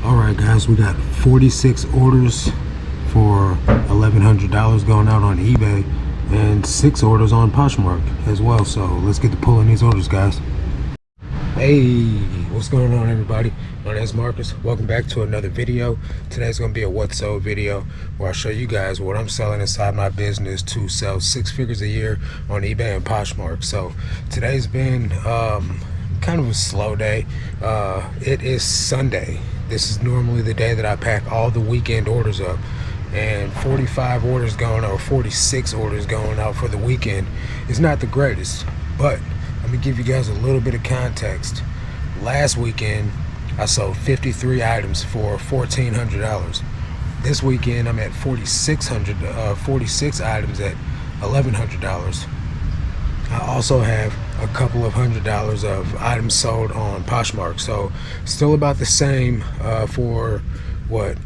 Alright guys, we got 46 orders for $1,100 going out on eBay and 6 orders on Poshmark as well. So let's get to pulling these orders, guys. Hey, what's going on everybody? My name is Marcus. Welcome back to another video. Today's going to be a what sold video where I show you guys what I'm selling inside my business to sell 6 figures a year on eBay and Poshmark. So today's been kind of a slow day. It is Sunday. This is normally the day that I pack all the weekend orders up, and 45 orders going out, or 46 orders going out for the weekend is not the greatest. But let me give you guys a little bit of context. Last weekend I sold 53 items for $1,400. This weekend I'm at 46 items at $1,100. I also have a couple of $100 of items sold on Poshmark, so still about the same for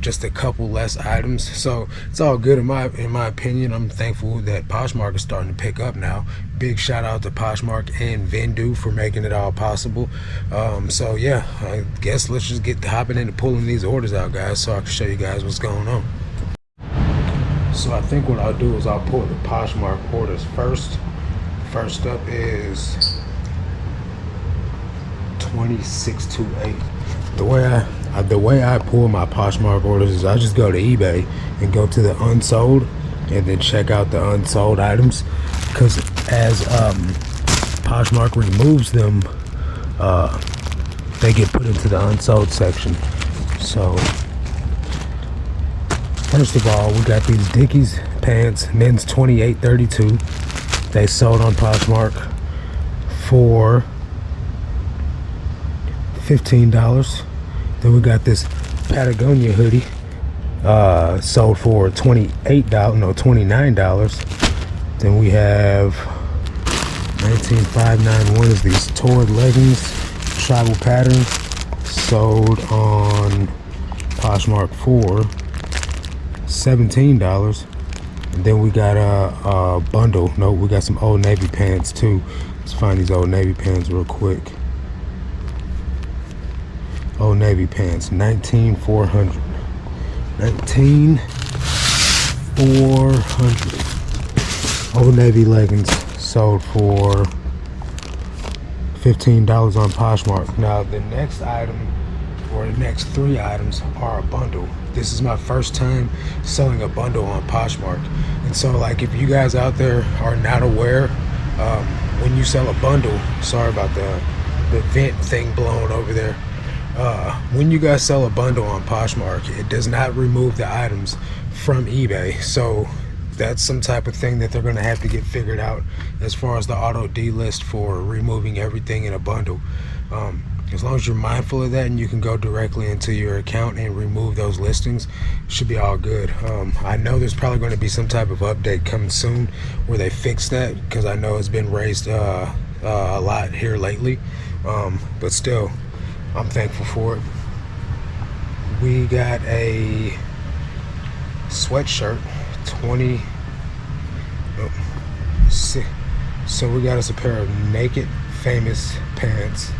just a couple less items. So it's all good in my opinion. I'm thankful that Poshmark is starting to pick up now. Big shout out to Poshmark and Venduu for making it all possible. So yeah, I guess let's just get hopping into pulling these orders out, guys, so I can show you guys what's going on. So I think what I'll do is I'll pull the Poshmark orders first. First up is 2628. The way I pull my Poshmark orders is I just go to eBay and go to the unsold and then check out the unsold items, because as Poshmark removes them, they get put into the unsold section. So first of all, we got these Dickies pants, men's 2832. They sold on Poshmark for $15. Then we got this Patagonia hoodie, sold for $29. Then we have 19591 is these Torrid leggings, tribal pattern, sold on Poshmark for $17. And then we got a bundle. No, we got some Old Navy pants too. Let's find these Old Navy pants real quick. Old Navy pants, 19,400. 19,400. Old Navy leggings sold for $15 on Poshmark. Now the next item, or the next 3 items, are a bundle. This is my first time selling a bundle on Poshmark, and so like if you guys out there are not aware, when you sell a bundle, sorry about the vent thing blowing over there. When you guys sell a bundle on Poshmark, it does not remove the items from eBay. So that's some type of thing that they're going to have to get figured out as far as the auto delist for removing everything in a bundle. As long as you're mindful of that and you can go directly into your account and remove those listings, it should be all good. I know there's probably going to be some type of update coming soon where they fix that, because I know it's been raised a lot here lately, but still I'm thankful for it. We got a sweatshirt, so we got us a pair of Naked Famous pants.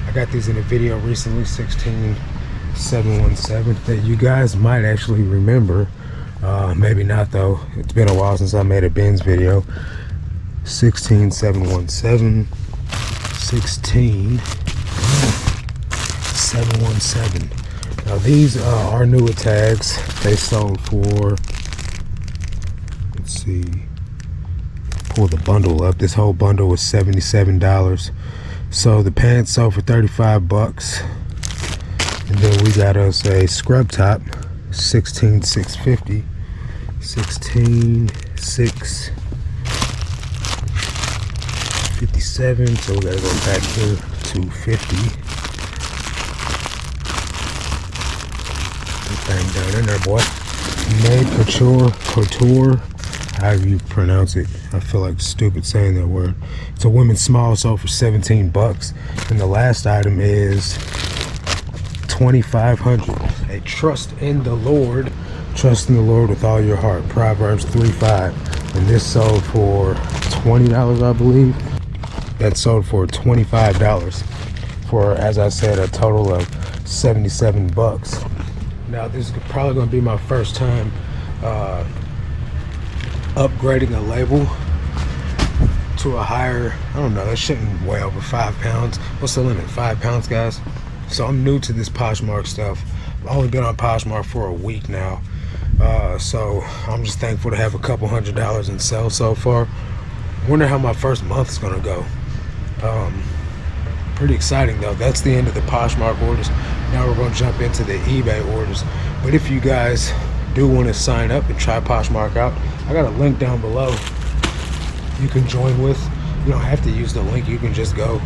I got these in a video recently, 16717, that you guys might actually remember. Maybe not though. It's been a while since I made a Benz video. 16717. 16717. Now these are newer tags. They sold for, let's see, pull the bundle up. This whole bundle was $77. So the pants sold for $35, and then we got us a scrub top, 16650. 16657. So we gotta go back here to 50. That thing down in there, boy. Made couture, however you pronounce it. I feel like stupid saying that word. It's a women's small, sold for $17. And the last item is $2,500. A trust in the Lord. Trust in the Lord with all your heart. Proverbs 3:5. And this sold for $20, I believe. That sold for $25. For, as I said, a total of 77 bucks. Now this is probably going to be my first time upgrading a label to a higher, I don't know, that shouldn't weigh over 5 pounds. What's the limit? 5 pounds, guys? So I'm new to this Poshmark stuff. I've only been on Poshmark for a week now. So I'm just thankful to have a couple $100s in sales so far. Wonder how my first month is gonna go. Pretty exciting though. That's the end of the Poshmark orders. Now we're gonna jump into the eBay orders. But if you guys do want to sign up and try Poshmark out, I got a link down below you can join with. You don't have to use the link, you can just go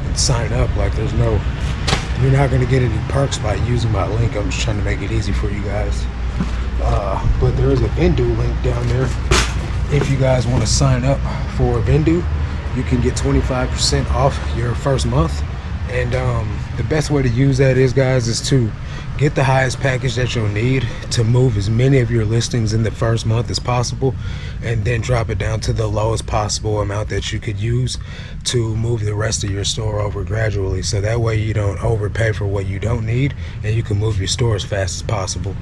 and sign up. Like you're not going to get any perks by using my link. I'm just trying to make it easy for you guys. But there is a Venduu link down there. If you guys want to sign up for Venduu, you can get 25% off your first month. And the best way to use that is, guys, is to get the highest package that you'll need to move as many of your listings in the first month as possible, and then drop it down to the lowest possible amount that you could use to move the rest of your store over gradually. So that way you don't overpay for what you don't need, and you can move your store as fast as possible.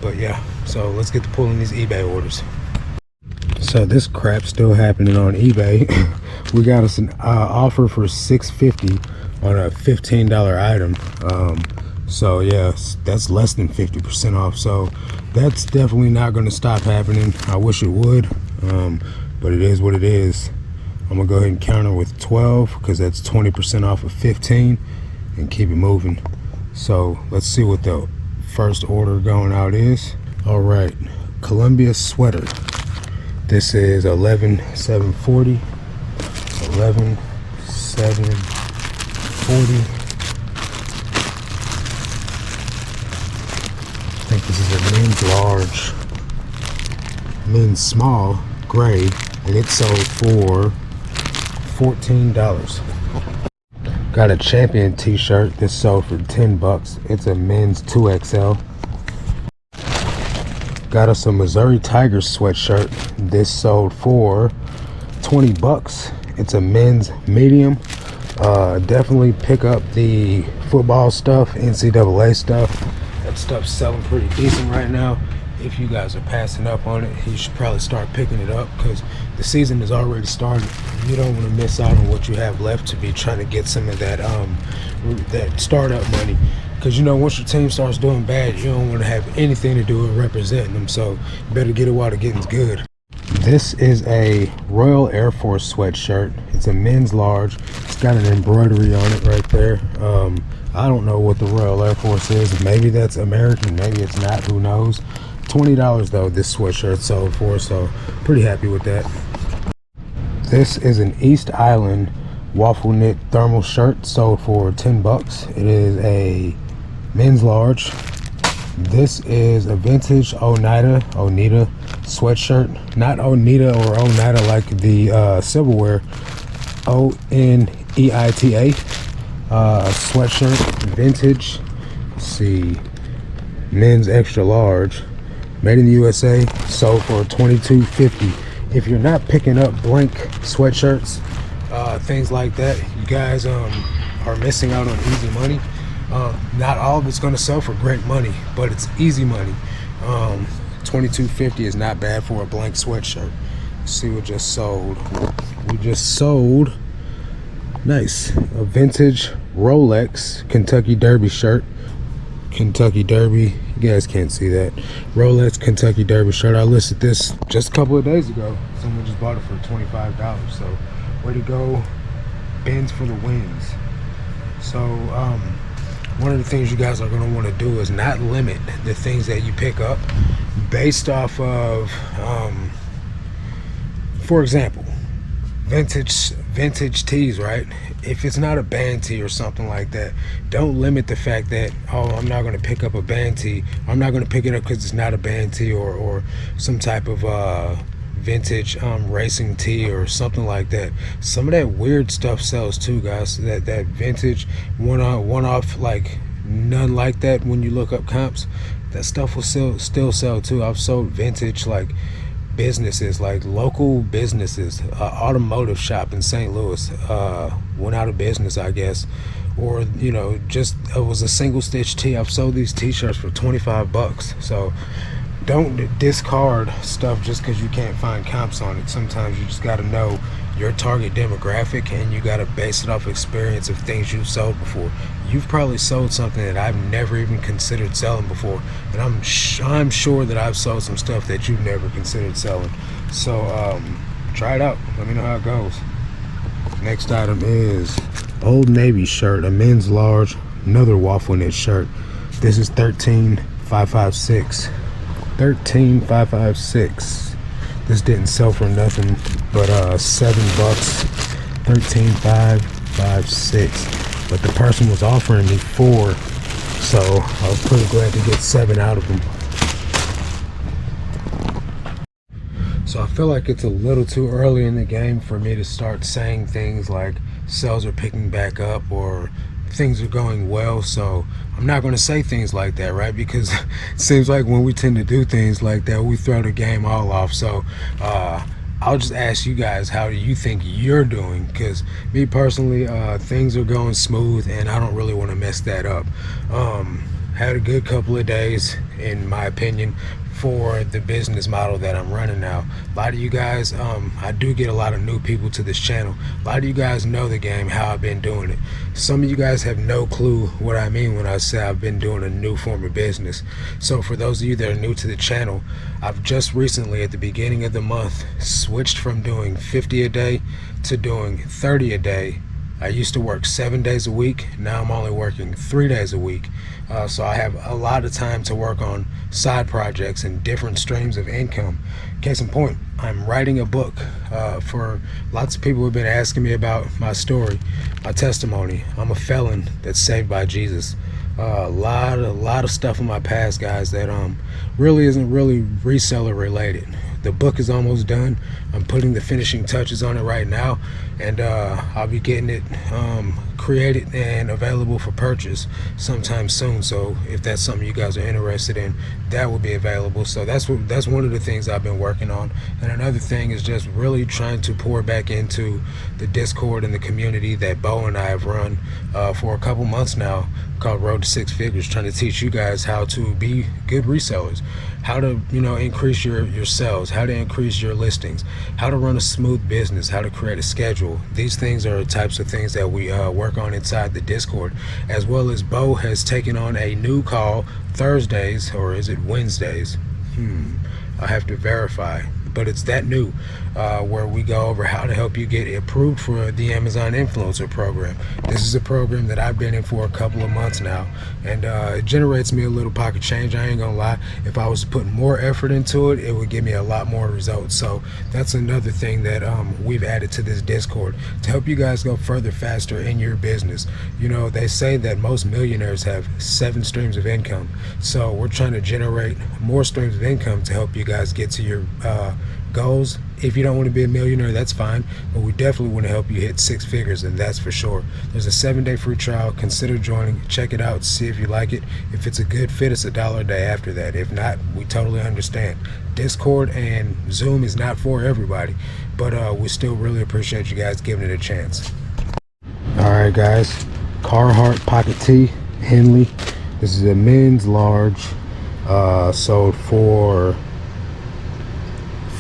But yeah, so let's get to pulling these eBay orders. So this crap's still happening on eBay. We got us an offer for $650 on a $15 item. So yeah, that's less than 50% off. So that's definitely not going to stop happening. I wish it would, but it is what it is. I'm gonna go ahead and counter with 12 because that's 20% off of 15, and keep it moving. So let's see what the first order going out is. All right, Columbia sweater. This is 11,740. 11,740. I think this is a men's large, men's small, gray, and it sold for $14. Got a Champion t-shirt. This sold for 10 bucks. It's a men's 2XL. Got us a Missouri Tigers sweatshirt. This sold for 20 bucks. It's a men's medium. Definitely pick up the football stuff, NCAA stuff. That stuff's selling pretty decent right now. If you guys are passing up on it, you should probably start picking it up because the season has already started. You don't want to miss out on what you have left to be trying to get some of that that startup money. Because you know, once your team starts doing bad, you don't want to have anything to do with representing them. So you better get it while the getting's good. This is a Royal Air Force sweatshirt. It's a men's large. It's got an embroidery on it right there. I don't know what the Royal Air Force is. Maybe that's American, maybe it's not, who knows. $20 though this sweatshirt sold for, so pretty happy with that. This is an East Island waffle knit thermal shirt, sold for 10 bucks. It is a men's large. This is a vintage Oneida sweatshirt. Not Oneida or Oneida like the silverware. Oneita sweatshirt, vintage. Let's see, men's extra large, made in the USA, sold for $22.50. If you're not picking up blank sweatshirts, things like that, you guys are missing out on easy money. Not all of it's going to sell for great money, but it's easy money. $22.50 is not bad for a blank sweatshirt. Let's see what just sold. We just sold, nice, a vintage Rolex Kentucky Derby shirt. Kentucky Derby, you guys can't see that. Rolex Kentucky Derby shirt. I listed this just a couple of days ago. Someone just bought it for $25. So way to go, Benz for the wins. So one of the things you guys are going to want to do is not limit the things that you pick up based off of for example, vintage tees, right? If it's not a band tee or something like that, don't limit the fact that, oh, I'm not going to pick up a band tee. I'm not going to pick it up because it's not a band tee or some type of vintage racing tee or something like that. Some of that weird stuff sells too, guys. That vintage one-off, like none like that. When you look up comps, that stuff will still sell too. I've sold vintage like businesses, like local businesses. Automotive shop in St. Louis went out of business, I guess, or you know, just it was a single stitch tee. I've sold these t-shirts for 25 bucks. So don't discard stuff just because you can't find comps on it. Sometimes you just got to know your target demographic, and you got to base it off experience of things you've sold before. You've probably sold something that I've never even considered selling before, and I'm sure that I've sold some stuff that you've never considered selling. So try it out, let me know how it goes. Next item is Old Navy shirt, a men's large, another waffle knit shirt. This is 13,556. 13,556. This didn't sell for nothing but $7. 13,556. But the person was offering me 4, so I was pretty glad to get 7 out of them. So I feel like it's a little too early in the game for me to start saying things like sales are picking back up or things are going well. So I'm not going to say things like that, right? Because it seems like when we tend to do things like that, we throw the game all off. So I'll just ask you guys, how do you think you're doing? Because me personally, things are going smooth, and I don't really want to mess that up. Had a good couple of days, in my opinion, for the business model that I'm running now. A lot of you guys, I do get a lot of new people to this channel. A lot of you guys know the game, how I've been doing it. Some of you guys have no clue what I mean when I say I've been doing a new form of business. So for those of you that are new to the channel, I've just recently, at the beginning of the month, switched from doing 50 a day to doing 30 a day. I used to work 7 days a week. Now I'm only working 3 days a week. So I have a lot of time to work on side projects and different streams of income. Case in point, I'm writing a book. For lots of people who have been asking me about my story, my testimony. I'm a felon that's saved by Jesus. A lot of stuff in my past, guys, that really isn't really reseller related. The book is almost done. I'm putting the finishing touches on it right now, and I'll be getting it created and available for purchase sometime soon. So if that's something you guys are interested in, that will be available. So that's one of the things I've been working on. And another thing is just really trying to pour back into the Discord and the community that Bo and I have run for a couple months now, called Road to Six Figures, trying to teach you guys how to be good resellers, how to, you know, increase your sales, how to increase your listings, how to run a smooth business, how to create a schedule. These things are the types of things that we work on inside the Discord, as well as Bo has taken on a new call Thursdays, or is it Wednesdays? I have to verify, but it's that new, where we go over how to help you get approved for the Amazon Influencer program. This is a program that I've been in for a couple of months now, and it generates me a little pocket change. I ain't gonna lie, if I was to put more effort into it, it would give me a lot more results. So that's another thing that we've added to this Discord to help you guys go further faster in your business. You know, they say that most millionaires have 7 streams of income, so we're trying to generate more streams of income to help you guys get to your goals. If you don't want to be a millionaire, that's fine, but we definitely want to help you hit 6 figures, and that's for sure. There's a 7-day free trial. Consider joining, check it out, see if you like it. If it's a good fit, it's $1 a day after that. If not, we totally understand. Discord and Zoom is not for everybody, but we still really appreciate you guys giving it a chance. All right, guys, Carhartt pocket tee, Henley. This is a men's large, sold for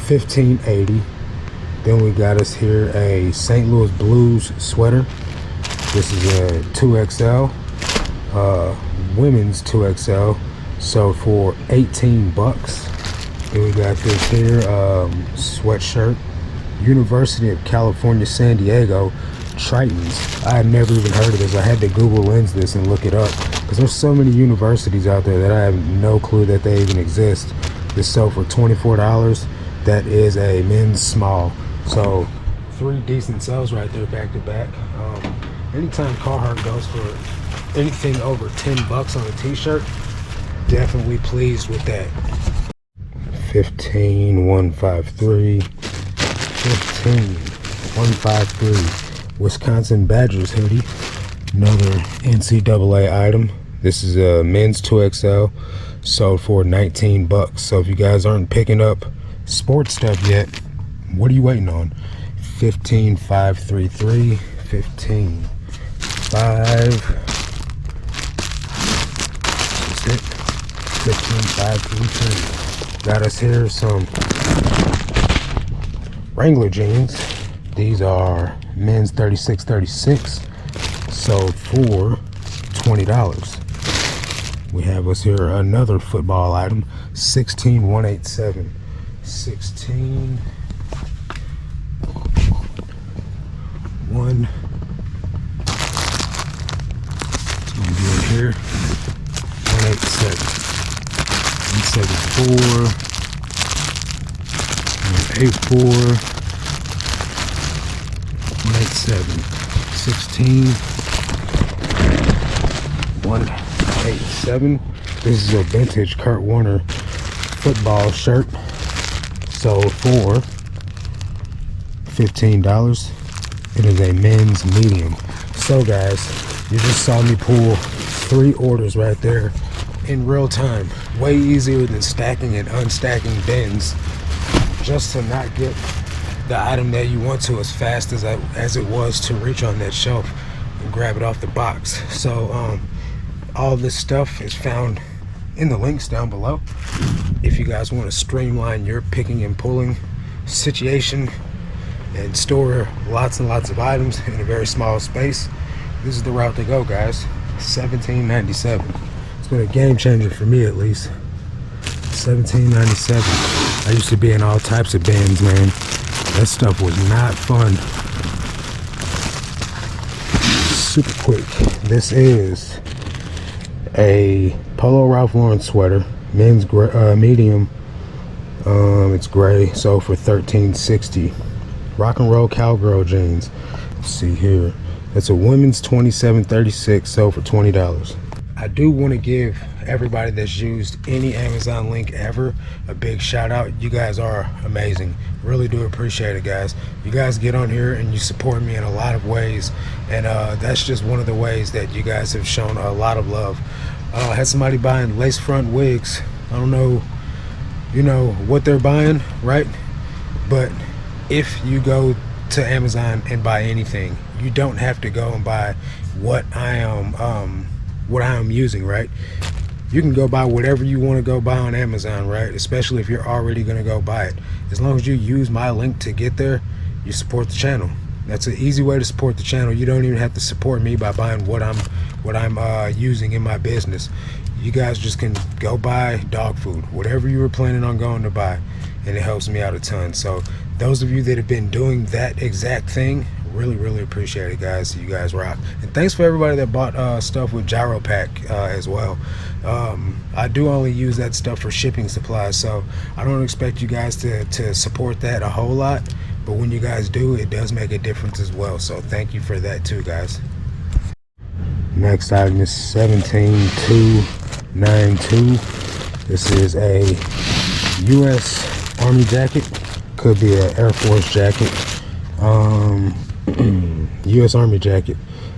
$15.80. Then we got us here a St. Louis Blues sweater. This is a 2XL, women's 2XL, sold for 18 bucks. Then we got this here sweatshirt, University of California, San Diego, Tritons. I had never even heard of this. I had to Google Lens this and look it up, because there's so many universities out there that I have no clue that they even exist. This sold for $24. That is a men's small. So 3 decent sales right there, back to back. Anytime Carhartt goes for anything over 10 bucks on a t-shirt, definitely pleased with that. 15,153. 15,153. Wisconsin Badgers hoodie, another NCAA item. This is a men's 2XL, sold for 19 bucks. So if you guys aren't picking up sports stuff yet, what are you waiting on? 15,533. 5. That's it. 15, 5, 3, 3. Got us here some Wrangler jeans. These are men's 36, 36. Sold for $20. We have us here another football item, 16, 187. 16, 1. It's going to be in here. 187. 174. 184. 187. 16. 187. This is a vintage Kurt Warner football shirt. Sold for $15. It is a men's medium. So guys, you just saw me pull 3 orders right there in real time. Way easier than stacking and unstacking bins, just to not get the item that you want to as fast as it was to reach on that shelf and grab it off the box. So all this stuff is found in the links down below. If you guys want to streamline your picking and pulling situation and store lots and lots of items in a very small space, this is the route to go, guys. $17.97. It's been a game changer for me, at least. $17.97. I used to be in all types of bins, man. That stuff was not fun. Super quick. This is a Polo Ralph Lauren sweater, men's medium. It's gray, sold for $13.60. Rock and Roll Cowgirl jeans. Let's see here. That's a women's 27-36, sold for $20. I do want to give everybody that's used any Amazon link ever a big shout out. You guys are amazing. Really do appreciate it, guys. You guys get on here and you support me in a lot of ways, and that's just one of the ways that you guys have shown a lot of love. I had somebody buying lace front wigs. I don't know, you know what they're buying, right? But if you go to Amazon and buy anything, you don't have to go and buy what I am using, right? You can go buy whatever you want to go buy on Amazon, right? Especially if you're already going to go buy it. As long as you use my link to get there, you support the channel. That's an easy way to support the channel. You don't even have to support me by buying what I'm using in my business. You guys just can go buy dog food, whatever you were planning on going to buy, and it helps me out a ton. So those of you that have been doing that exact thing, really appreciate it, guys. You guys rock. And thanks for everybody that bought stuff with gyro pack as well. I do only use that stuff for shipping supplies, so I don't expect you guys to support that a whole lot, but when you guys do, it does make a difference as well. So thank you for that too, guys. Next item is 17292. This is a U.S. Army jacket. Could be an Air Force jacket. U.S. Army jacket,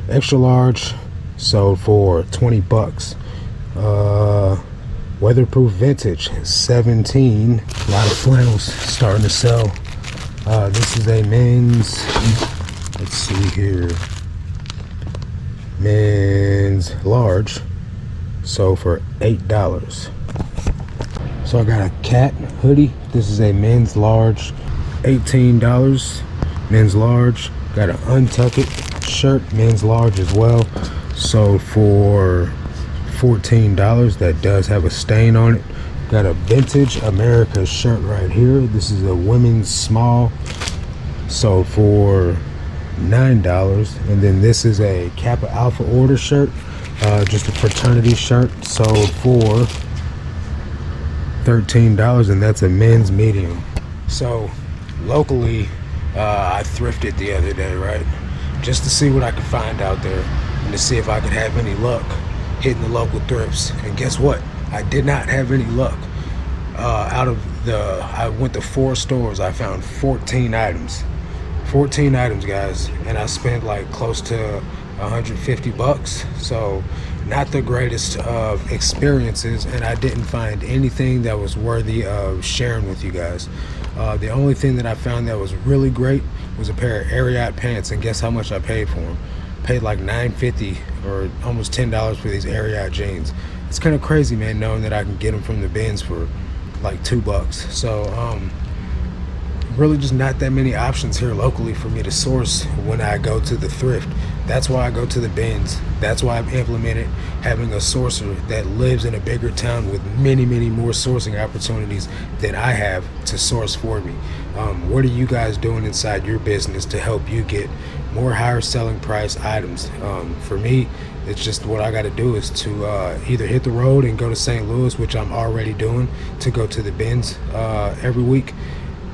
extra large, sold for $20. Weatherproof vintage, 17. A lot of flannels starting to sell. This is a men's, let's see here, men's large, sold for $8. So I got a cat hoodie. This is a men's large, $18. Men's large. Got an Untuck It shirt, men's large as well, sold for $14. That does have a stain on it. Got a Vintage America shirt right here. This is a women's small, sold for $9. And then this is a Kappa Alpha Order shirt, just a fraternity shirt, sold for $13, and that's a men's medium. So locally, I thrifted the other day, right, just to see what I could find out there and to see if I could have any luck hitting the local thrifts. And guess what? I did not have any luck. I went to 4 stores. I found 14 items. 14 items, guys, and I spent like close to $150. So not the greatest of experiences, and I didn't find anything that was worthy of sharing with you guys. The only thing that I found that was really great was a pair of Ariat pants, and guess how much I paid for them? paid like $9.50 or almost $10 for these area jeans. It's kind of crazy, man, knowing that I can get them from the bins for like $2. So really just not that many options here locally for me to source when I go to the thrift. That's why I go to the bins. That's why I've implemented having a sourcer that lives in a bigger town with many more sourcing opportunities than I have to source for me. What are you guys doing inside your business to help you get more higher selling price items? For me, it's just what I got to do is to either hit the road and go to St. Louis, which I'm already doing, to go to the bins every week,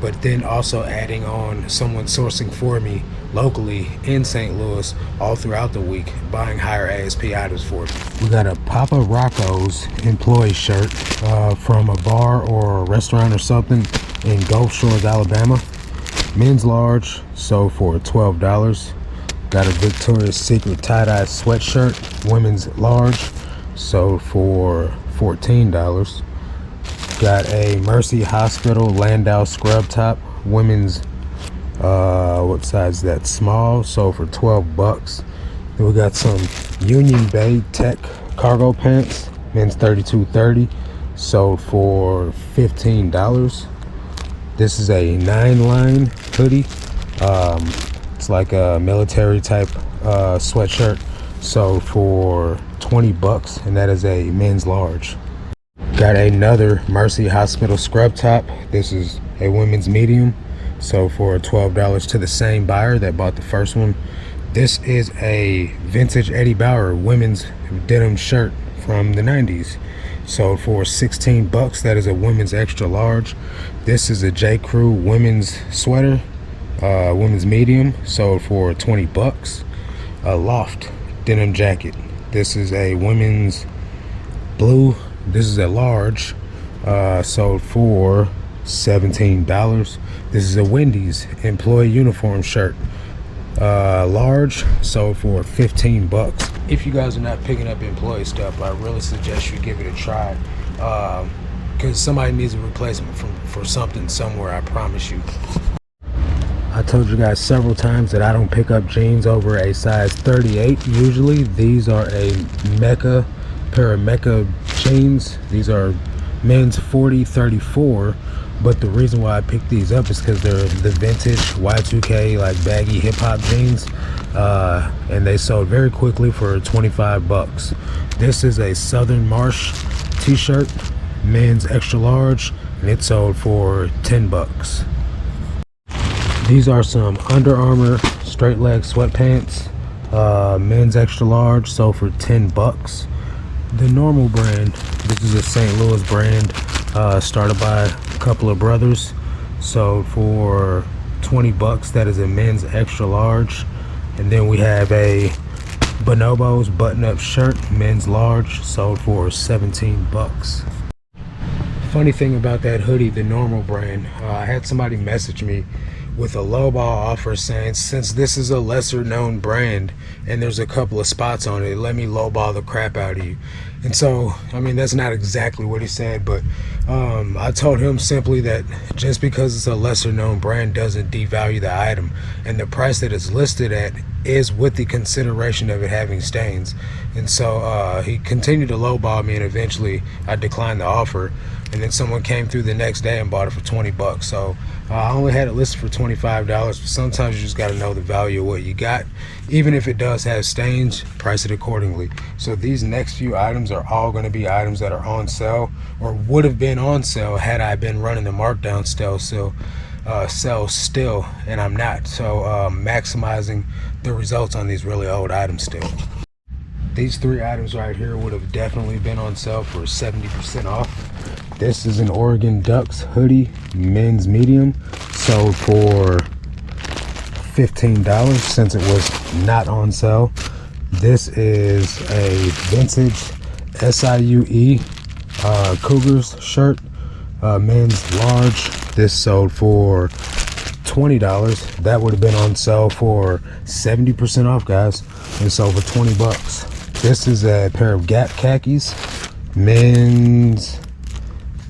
but then also adding on someone sourcing for me locally in St. Louis all throughout the week, buying higher ASP items for me. We got a Papa Rocco's employee shirt from a bar or a restaurant or something in Gulf Shores, Alabama. Men's large, sold for $12. Got a Victoria's Secret tie-dye sweatshirt, women's large, sold for $14. Got a Mercy Hospital Landau scrub top, women's what size is that, small, sold for $12. Then we got some Union Bay Tech cargo pants, men's 32-30, sold for $15. This is a 9-line hoodie. It's like a military type sweatshirt, sold for $20, and that is a men's large. Got another Mercy Hospital scrub top. This is a women's medium, sold for $12 to the same buyer that bought the first one. This is a vintage Eddie Bauer women's denim shirt from the 90s, sold for $16. That is a women's extra large. This is a J. Crew women's sweater, women's medium, sold for $20. A Loft denim jacket. This is a women's blue. This is a large, sold for $17. This is a Wendy's employee uniform shirt, large, sold for $15. If you guys are not picking up employee stuff, I really suggest you give it a try, because somebody needs a replacement for something somewhere, I promise you. I told you guys several times that I don't pick up jeans over a size 38 usually. These are a pair of Mecca jeans. These are men's 40-34, but the reason why I picked these up is because they're the vintage Y2K like baggy hip-hop jeans, and they sold very quickly for $25. This is a Southern Marsh t-shirt, men's extra large, and it sold for $10. These are some Under Armour straight leg sweatpants, men's extra large, sold for $10. The Normal brand, this is a St. Louis brand, started by a couple of brothers, sold for $20. That is a men's extra large. And then we have a Bonobos button-up shirt, men's large, sold for $17. Funny thing about that hoodie, the Normal brand, I had somebody message me with a lowball offer saying, since this is a lesser known brand and there's a couple of spots on it, let me lowball the crap out of you. And so, I mean, that's not exactly what he said, but I told him simply that just because it's a lesser known brand doesn't devalue the item, and the price that it's listed at is with the consideration of it having stains. And so he continued to lowball me, and eventually I declined the offer, and then someone came through the next day and bought it for $20. So I only had it listed for $25, but sometimes you just got to know the value of what you got. Even if it does have stains, price it accordingly. So these next few items are all going to be items that are on sale, or would have been on sale had I been running the markdown sale still, and I'm not. So maximizing the results on these really old items still. These three items right here would have definitely been on sale for 70% off. This is an Oregon Ducks hoodie, men's medium, sold for $15 since it was not on sale. This is a vintage SIUE Cougars shirt, men's large. This sold for $20. That would have been on sale for 70% off, guys, and sold for $20. This is a pair of Gap khakis, men's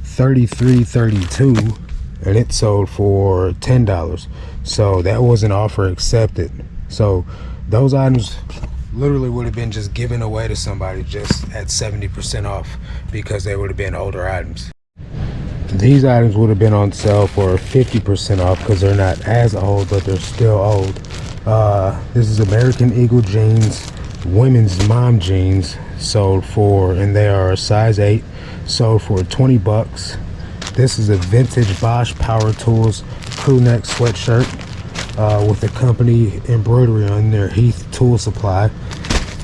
33-32, and it sold for $10. So that was an offer accepted. So Those items literally would have been just given away to somebody just at 70% off because they would have been older items. These items would have been on sale for 50% off because they're not as old, but they're still old. This is American Eagle jeans, women's mom jeans, sold for, and they are a size 8, sold for 20 bucks. This is a vintage Bosch Power Tools crew neck sweatshirt with the company embroidery on their Heath tool supply.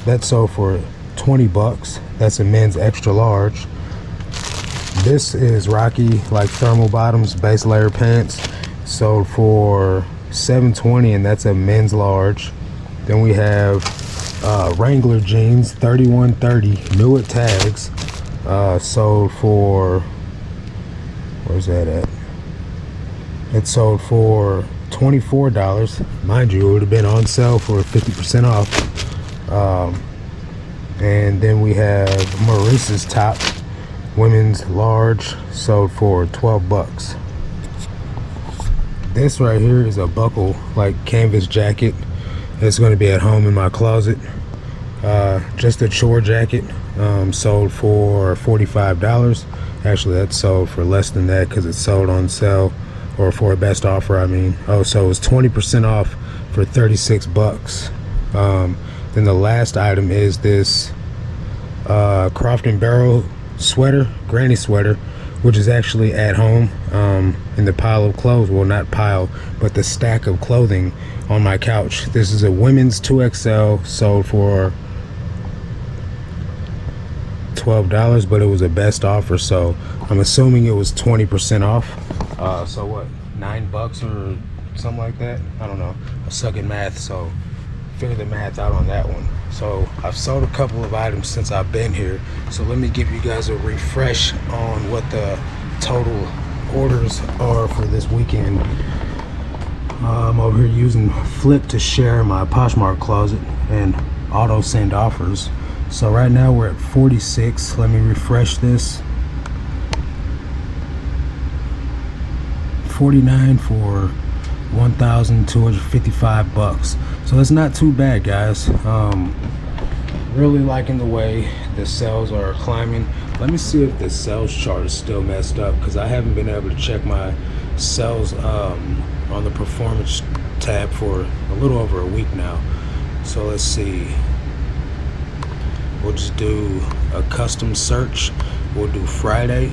That sold for 20 bucks. That's a men's extra large. This is Rocky like thermal bottoms base layer pants, sold for $7.20, and that's a men's large. Then we have Wrangler jeans 3130 new at tags, sold for, where's that at? It sold for $24. Mind you, it would have been on sale for 50% off. And then we have Maurice's top women's large, sold for 12 bucks. This right here is a buckle like canvas jacket. It's going to be at home in my closet. Just a chore jacket, sold for $45. Actually, that's sold for less than that because it's sold on sale, or for a best offer, I mean. Oh, so it was 20% off for 36 bucks. Then the last item is this Croft & Barrel sweater, granny sweater, which is actually at home in the pile of clothes. Well, not pile, but the stack of clothing on my couch. This is a women's 2XL, sold for $12, but it was a best offer, so I'm assuming it was 20% off. So what, $9 or something like that? I don't know, I suck at math, so figure the math out on that one. So I've sold a couple of items since I've been here, so let me give you guys a refresh on what the total orders are for this weekend. I'm over here using Flip to share my Poshmark closet and auto send offers. So right now we're at 46. Let me refresh this. 49 for 1,255 bucks. So that's not too bad, guys. Really liking the way the sales are climbing. Let me see if the sales chart is still messed up, because I haven't been able to check my sales on the performance tab for a little over a week now. So let's see. We'll just do a custom search. We'll do Friday,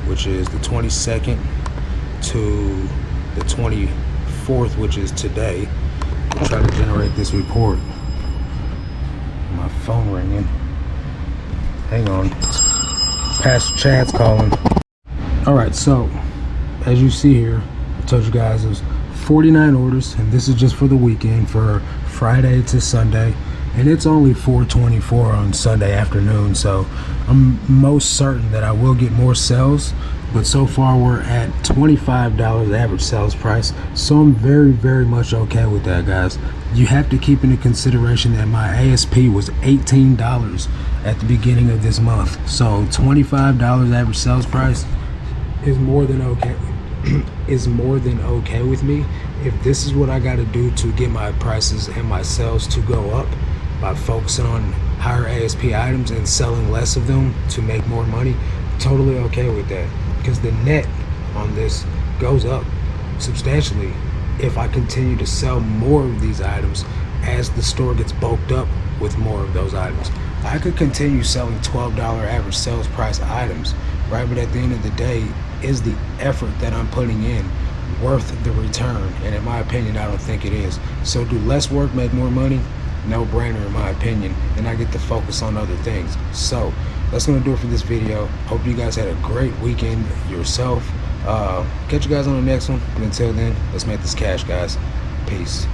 which is the 22nd, to the 24th, which is today. I'll try to generate this report. My phone ringing. Hang on. Pastor Chad's calling. Alright, so as you see here, I told you guys it was 49 orders, and this is just for the weekend, for Friday to Sunday, and it's only 4:24 on Sunday afternoon, so I'm most certain that I will get more sales. But so far we're at $25 average sales price, so I'm very much okay with that, guys. You have to keep into consideration that my ASP was $18 at the beginning of this month, so $25 average sales price is more than okay. Is more than okay with me. If this is what I got to do to get my prices and my sales to go up by focusing on higher ASP items and selling less of them to make more money, totally okay with that, because the net on this goes up substantially if I continue to sell more of these items as the store gets bulked up with more of those items. I could continue selling $12 average sales price items, right? But at the end of the day, is the effort that I'm putting in worth the return? And in my opinion, I don't think it is. So do less work, make more money? No brainer in my opinion, and I get to focus on other things. So that's gonna do it for this video. Hope you guys had a great weekend yourself. Catch you guys on the next one, but until then, let's make this cash, guys. Peace.